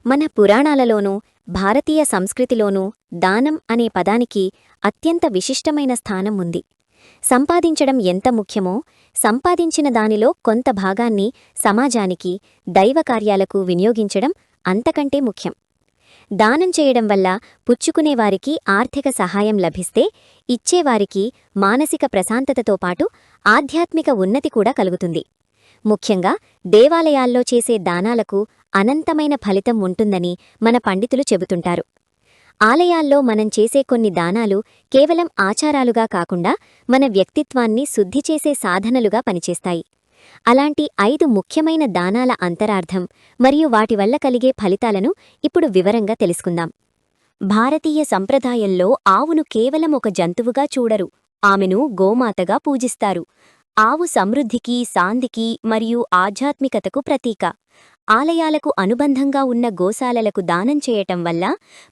మన పురాణాలలోనూ భారతీయ సంస్కృతిలోనూ దానం అనే పదానికి అత్యంత విశిష్టమైన స్థానం ఉంది. సంపాదించడం ఎంత ముఖ్యమో, సంపాదించిన దానిలో కొంత భాగాన్ని సమాజానికి, దైవకార్యాలకు వినియోగించడం అంతకంటే ముఖ్యం. దానం చేయడం వల్ల పుచ్చుకునేవారికి ఆర్థిక సహాయం లభిస్తే, ఇచ్చేవారికి మానసిక ప్రశాంతతతో పాటు ఆధ్యాత్మిక ఉన్నతి కూడా కలుగుతుంది. ముఖ్యంగా దేవాలయాల్లో చేసే దానాలకు అనంతమైన ఫలితం ఉంటుందని మన పండితులు చెబుతుంటారు. ఆలయాల్లో మనం చేసే కొన్ని దానాలు కేవలం ఆచారాలుగా కాకుండా మన వ్యక్తిత్వాన్ని శుద్ధి చేసే సాధనలుగా పనిచేస్తాయి. అలాంటి 5 ముఖ్యమైన దానాల అంతరార్థం మరియు వాటి వల్ల కలిగే ఫలితాలను ఇప్పుడు వివరంగా తెలుసుకుందాం. భారతీయ సంప్రదాయంలో ఆవును కేవలం ఒక జంతువుగా చూడరు, ఆమెను గోమాతగా పూజిస్తారు. ఆవు సమృద్ధికి, శాంతికి మరియు ఆధ్యాత్మికతకు ప్రతీక. ఆలయాలకు అనుబంధంగా ఉన్న గోశాలలకు దానం చేయటం వల్ల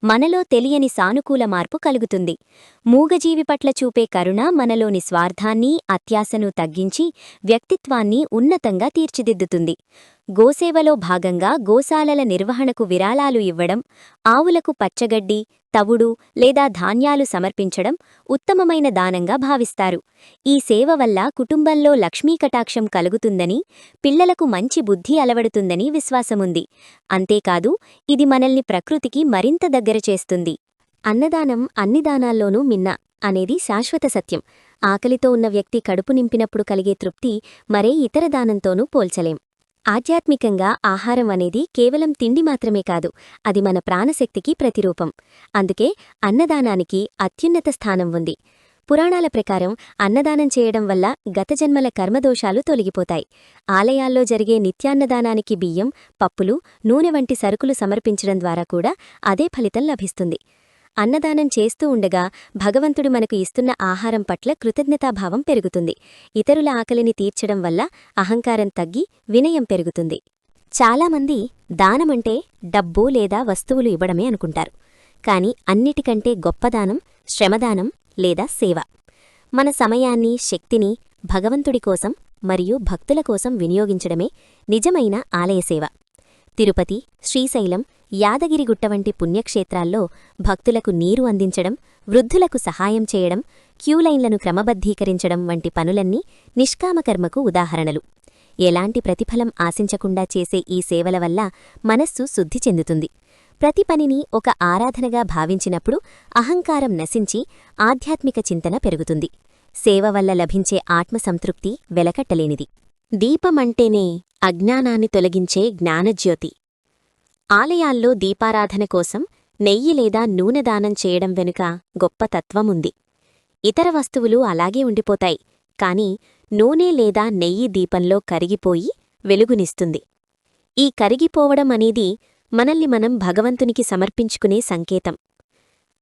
మనలో తెలియని సానుకూల మార్పు కలుగుతుంది. మూగజీవి పట్ల చూపే కరుణ మనలోని స్వార్థాన్ని, అత్యాశను తగ్గించి వ్యక్తిత్వాన్ని ఉన్నతంగా తీర్చిదిద్దుతుంది. గోసేవలో భాగంగా గోశాలల నిర్వహణకు విరాళాలు ఇవ్వడం, ఆవులకు పచ్చగడ్డి, తవుడు లేదా ధాన్యాలు సమర్పించడం ఉత్తమమైన దానంగా భావిస్తారు. ఈ సేవ వల్ల కుటుంబంలో లక్ష్మీకటాక్షం కలుగుతుందని, పిల్లలకు మంచి బుద్ధి అలవడుతుందని విశ్వాసముంది. అంతేకాదు, ఇది మనల్ని ప్రకృతికి మరింత దగ్గర చేస్తుంది. అన్నదానం అన్ని దానాల్లోనూ మిన్న అనేది శాశ్వత సత్యం. ఆకలితో ఉన్న వ్యక్తి కడుపు నింపినప్పుడు కలిగే తృప్తి మరే ఇతర దానంతోనూ పోల్చలేం. ఆధ్యాత్మికంగా ఆహారం అనేది కేవలం తిండి మాత్రమే కాదు, అది మన ప్రాణశక్తికి ప్రతిరూపం. అందుకే అన్నదానానికి అత్యున్నత స్థానం ఉంది. పురాణాల ప్రకారం అన్నదానం చేయడం వల్ల గత జన్మల కర్మదోషాలు తొలగిపోతాయి. ఆలయాల్లో జరిగే నిత్యాన్నదానానికి బియ్యం, పప్పులు, నూనె వంటి సరుకులు సమర్పించడం ద్వారా కూడా అదే ఫలితం లభిస్తుంది. అన్నదానం చేస్తూ ఉండగా భగవంతుడు మనకు ఇస్తున్న ఆహారం పట్ల కృతజ్ఞతాభావం పెరుగుతుంది. ఇతరుల ఆకలిని తీర్చడం వల్ల అహంకారం తగ్గి వినయం పెరుగుతుంది. చాలామంది దానమంటే డబ్బు లేదా వస్తువులు ఇవ్వడమే అనుకుంటారు. కాని అన్నిటికంటే గొప్పదానం శ్రమదానం లేదా సేవ. మన సమయాన్ని, శక్తిని భగవంతుడి కోసం మరియు భక్తుల కోసం వినియోగించడమే నిజమైన ఆలయసేవ. తిరుపతి, శ్రీశైలం, యాదగిరిగుట్ట వంటి పుణ్యక్షేత్రాల్లో భక్తులకు నీరు అందించడం, వృద్ధులకు సహాయం చేయడం, క్యూలైన్లను క్రమబద్ధీకరించడం వంటి పనులన్నీ నిష్కామకర్మకు ఉదాహరణలు. ఎలాంటి ప్రతిఫలం ఆశించకుండా చేసే ఈ సేవల వల్ల మనస్సు శుద్ధి చెందుతుంది. ప్రతి పనిని ఒక ఆరాధనగా భావించినప్పుడు అహంకారం నశించి ఆధ్యాత్మిక చింతన పెరుగుతుంది. సేవ వల్ల లభించే ఆత్మసంతృప్తి వెలకట్టలేనిది. దీపమంటేనే అజ్ఞానాన్ని తొలగించే జ్ఞానజ్యోతి. ఆలయాల్లో దీపారాధన కోసం నెయ్యి లేదా నూనె దానం చేయడం వెనుక గొప్ప తత్వముంది. ఇతర వస్తువులు అలాగే ఉండిపోతాయి, కాని నూనె లేదా నెయ్యి దీపంలో కరిగిపోయి వెలుగునిస్తుంది. ఈ కరిగిపోవడం అనేది మనల్ని మనం భగవంతునికి సమర్పించుకునే సంకేతం.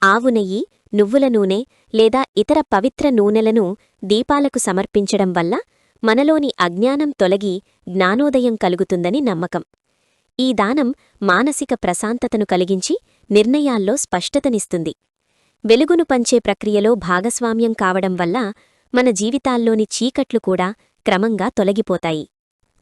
ఆవు నెయ్యి, నువ్వుల నూనె లేదా ఇతర పవిత్ర నూనెలను దీపాలకు సమర్పించడం వల్ల మనలోని అజ్ఞానం తొలగి జ్ఞానోదయం కలుగుతుందని నమ్మకం. ఈ దానం మానసిక ప్రశాంతతను కలిగించి నిర్ణయాల్లో స్పష్టతనిస్తుంది. వెలుగును పంచే ప్రక్రియలో భాగస్వామ్యం కావడం వల్ల మన జీవితాల్లోని చీకట్లు కూడా క్రమంగా తొలగిపోతాయి.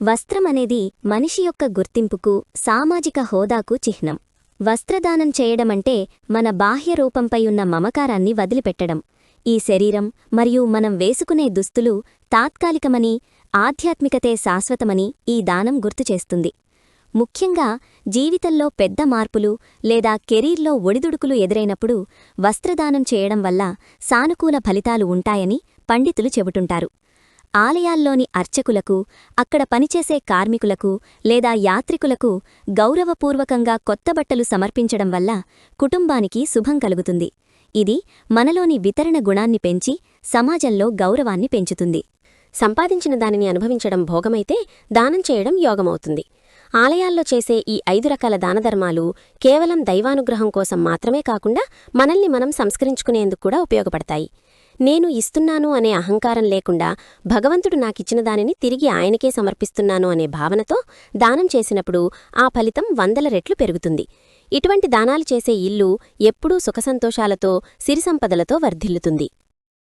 వస్త్రమనేది మనిషి యొక్క గుర్తింపుకు, సామాజిక హోదాకు చిహ్నం. వస్త్రదానం చేయడమంటే మన బాహ్య రూపంపై ఉన్న మమకారాన్ని వదిలిపెట్టడం. ఈ శరీరం మరియు మనం వేసుకునే దుస్తులు తాత్కాలికమని, ఆధ్యాత్మికతే శాశ్వతమని ఈ దానం గుర్తుచేస్తుంది. ముఖ్యంగా జీవితంలో పెద్ద మార్పులు లేదా కెరీర్లో ఒడిదుడుకులు ఎదురైనప్పుడు వస్త్రదానం చేయడం వల్ల సానుకూల ఫలితాలు ఉంటాయని పండితులు చెబుతుంటారు. ఆలయాల్లోని అర్చకులకు, అక్కడ పనిచేసే కార్మికులకు లేదా యాత్రికులకు గౌరవపూర్వకంగా కొత్త బట్టలు సమర్పించడం వల్ల కుటుంబానికి శుభం కలుగుతుంది. ఇది మనలోని వితరణ గుణాన్ని పెంచి సమాజంలో గౌరవాన్ని పెంచుతుంది. సంపాదించిన దానిని అనుభవించడం భోగమైతే దానం చేయడం యోగమవుతుంది. ఆలయాల్లో చేసే ఈ 5 రకాల దానధర్మాలు కేవలం దైవానుగ్రహం కోసం మాత్రమే కాకుండా మనల్ని మనం సంస్కరించుకునేందుకు కూడా ఉపయోగపడతాయి. నేను ఇస్తున్నాను అనే అహంకారం లేకుండా భగవంతుడు నాకిచ్చిన దానిని తిరిగి ఆయనకే సమర్పిస్తున్నాను అనే భావనతో దానం చేసినప్పుడు ఆ ఫలితం 100 రెట్లు పెరుగుతుంది. ఇటువంటి దానాలు చేసే ఇల్లు ఎప్పుడూ సుఖసంతోషాలతో, సిరిసంపదలతో వర్ధిల్లుతుంది.